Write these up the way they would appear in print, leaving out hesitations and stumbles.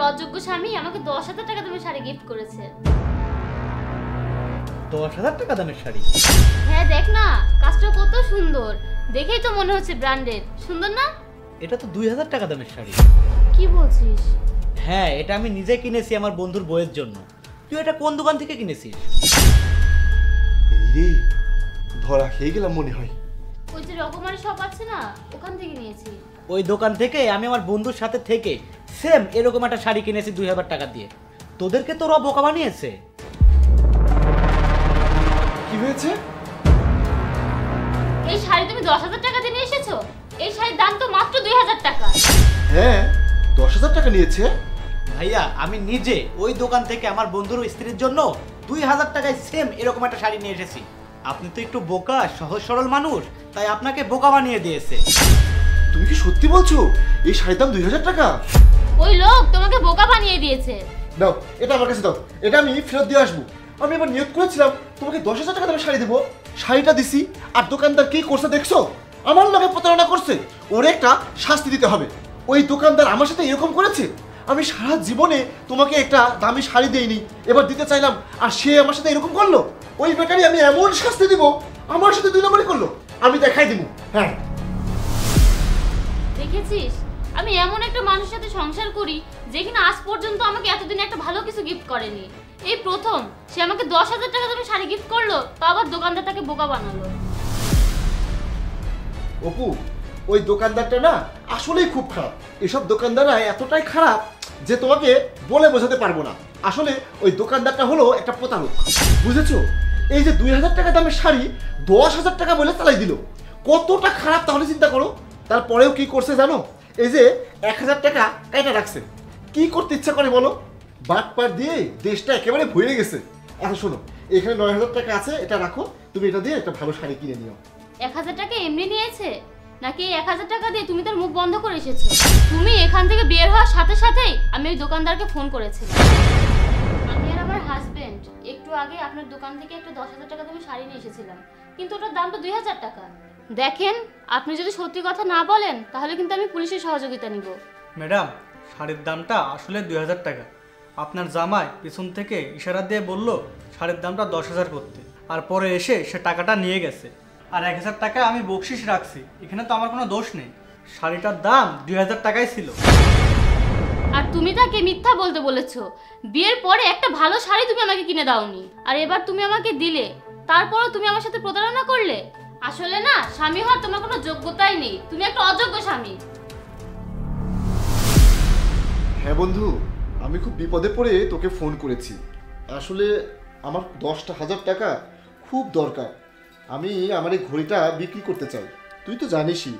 অযোগ্য স্বামী আমাকে 10,000 টাকা দামের শাড়ি গিফট করেছে। 10,000 টাকা দামের শাড়ি? হ্যাঁ দেখ না, কাজটা কত সুন্দর, দেখেই তো মনে হচ্ছে ব্র্যান্ডেড। সুন্দর না? এটা তো 2,000 টাকা দামের শাড়ি। কি বলছিস? হ্যাঁ, এটা আমি নিজে কিনেছি আমার বন্ধুর বউয়ের জন্য। তুই এটা কোন দোকান থেকে কিনেছিস? এই রে, ধরা খেয়ে গেলাম মনে হয়। ওই যে রকমারি শপ আছে না, ওখান থেকে নিয়েছি। ওই দোকান থেকে আমি আমার বন্ধুর সাথে থেকে সেম এরকম একটা শাড়ি কিনেছি 2,000 টাকা দিয়ে। তোদেরকে তো ওরা বোকা বানিয়েছে। কি হয়েছে? এই শাড়ি তুমি 10,000 টাকা দিয়ে নিয়ে এসেছো? এই শাড়ির দাম তো মাত্র 2,000 টাকা। হ্যাঁ, 10,000 টাকা নিয়েছে। ভাইয়া, আমি নিজে ওই দোকান থেকে আমার বন্ধুর স্ত্রীর জন্য 2,000 টাকায় সেম এরকম একটা শাড়ি নিয়ে এসেছি। আপনি তো একটু বোকা, সহজ সরল মানুষ, তাই আপনাকে বোকা বানিয়ে দিয়েছে। তুমি কি সত্যি বলছো এই শাড়ির দাম 2,000 টাকা? ওই লোক তোমাকে বোকা বানিয়ে দিয়েছে। দাও, এটা আমার কাছে দাও, এটা আমি ফেরত দিয়ে আসবো। আমি এবার নিয়ত করেছিলাম তোমাকে 10,000 টাকা দামের শাড়ি দেবো, শাড়িটা দিছি, আর দোকানদার কি করছে দেখছো? আমার লগে প্রতারণা করছে। ওর একটা শাস্তি দিতে হবে। ওই দোকানদার আমার সাথে এরকম করেছে। আমি সারা জীবনে তোমাকে একটা দামি শাড়ি দেইনি, এবার দিতে চাইলাম, আর সে আমার সাথে এরকম করলো। ওই বেকারি আমি এমন শাস্তি দিব, আমার সাথে 2 নম্বরই করলো। আমি দেখাই দিব। হ্যাঁ, দেখেছিস, আমি এমন একটা মানুষের সাথে সংসার করি যে কিনা আজ পর্যন্ত আমাকে এতদিন একটা ভালো কিছু গিফট করেনি। এই প্রথম সে আমাকে 10,000 টাকা দামের শাড়ি গিফট করলো, তা আবার দোকানদার তাকে বোকা বানালো। অপু, ওই দোকানদারটা না আসলেই খুব খারাপ। এসব দোকানদাররা এতটাই খারাপ যে তোমাকে বলে বোঝাতে পারবো না। আসলে ওই দোকানদারটা হলো একটা প্রতারক, বুঝেছো? এই যে 2,000 টাকা দামের শাড়ি 10,000 টাকা বলে চালাই দিল, কতটা খারাপ তাহলে চিন্তা করো। তারপরেও কি করছে জানো? এই যে 1,000 টাকা কাটা রাখছে। কি করতে ইচ্ছা করে বলো? বাটপার দিয়ে দেশটা একেবারে ভরে গেছে। আচ্ছা শোনো, এখানে 9,000 টাকা আছে, এটা রাখো, তুমি এটা দিয়ে একটা ভালো শাড়ি কিনে নিও। 1,000 টাকা এমনি নিয়েছে নাকি 1,000 টাকা দিয়ে তুমি তার মুখ বন্ধ করে এসেছো? তুমি এখান থেকে বের হওয়ার সাথে সাথেই আমি ওই দোকানদারকে ফোন করেছিলাম। আমি আর আমার হাজবেন্ড একটু আগে আপনার দোকান থেকে একটা 10,000 টাকা দামের শাড়ি নিয়ে এসেছিলাম, কিন্তু ওটার দাম তো 2,000 টাকা। দেখেন, আপনি যদি সত্যি কথা না বলেন তাহলে কিন্তু আমি পুলিশের সহযোগিতা নিব। ম্যাডাম, শাড়ির দামটা আসলে 2,000 টাকা। আপনার জামাই পিছন থেকে ইশারা দিয়ে বলল শাড়ির দামটা 10,000 করতে, আর পরে এসে সে টাকাটা নিয়ে গেছে। আর 1,000 টাকা আমি বকশিস রাখছি, এখানে তো আমার কোনো দোষ নেই। শাড়িটার দাম 2,000 টাকাই ছিল। আর তুমি তাকে মিথ্যা বলতে বলেছো। বিয়ের পরে একটা ভালো শাড়ি তুমি আমাকে কিনে দাওনি, আর এবার তুমি আমাকে দিলে, তারপরও তুমি আমার সাথে প্রতারণা করলে। আসলে না, স্বামী হওয়ার তোমার কোনো যোগ্যতাই নেই, তুমি একটা অযোগ্য স্বামী। হ্যাঁ বন্ধু, আমি খুব বিপদে পড়ে তোকে ফোন করেছি। আসলে আমার 10,000 টাকা খুব দরকার। আমি আমার এই ঘড়িটা বিক্রি করতে চাই। তুই তো জানিসই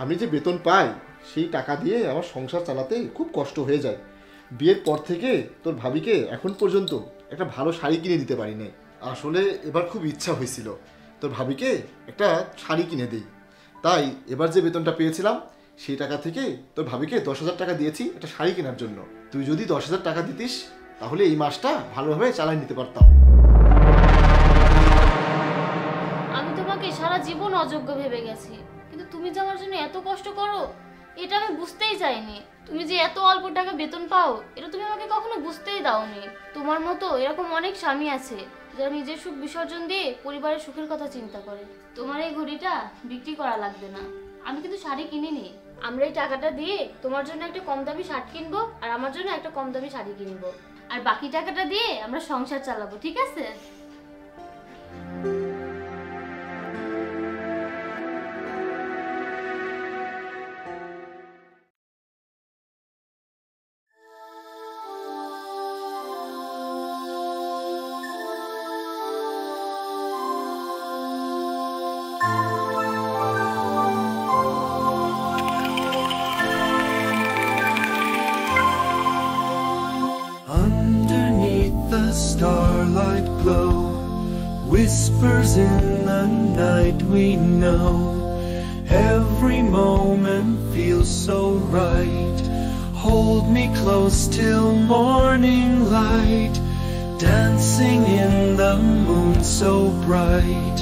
আমি যে বেতন পাই সেই টাকা দিয়ে আমার সংসার চালাতে খুব কষ্ট হয়ে যায়। বিয়ের পর থেকে তোর ভাবিকে এখন পর্যন্ত একটা ভালো শাড়ি কিনে দিতে পারি নাই। আসলে এবার খুব ইচ্ছা হয়েছিল তোর ভাবিকে একটা শাড়ি কিনে দিই, তাই এবার যে বেতনটা পেয়েছিলাম সেই টাকা থেকে তোর ভাবিকে 10,000 টাকা দিয়েছি একটা শাড়ি কেনার জন্য। তুই যদি 10,000 টাকা দিতিস তাহলে এই মাসটা ভালোভাবে চালিয়ে নিতে পারতাম। আমি তোমাকে সারা জীবন অযোগ্য ভেবে গেছি, কিন্তু তুমি যে আমার জন্য এত কষ্ট করো এটা আমি বুঝতেই চাইনি। তুমি যে এত অল্প টাকা বেতন পাও এটা তুমি আমাকে কখনো বুঝতেই দাওনি। তোমার মতো এরকম অনেক স্বামী আছে যারা নিজের সুখ বিসর্জন দিয়ে পরিবারের সুখের কথা চিন্তা করে। তোমার এই ঘড়িটা বিক্রি করা লাগবে না, আমি কিন্তু শাড়ি কিনিনি। আমরা এই টাকাটা দিয়ে তোমার জন্য একটা কম দামি শার্ট কিনবো, আর আমার জন্য একটা কম দামি শাড়ি কিনবো, আর বাকি টাকাটা দিয়ে আমরা সংসার চালাবো, ঠিক আছে? Starlight glow, whispers in the night we know. Every moment feels so right. Hold me close till morning light, dancing in the moon so bright,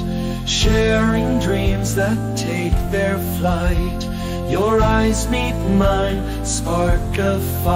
sharing dreams that take their flight. Your eyes meet mine, spark a fire.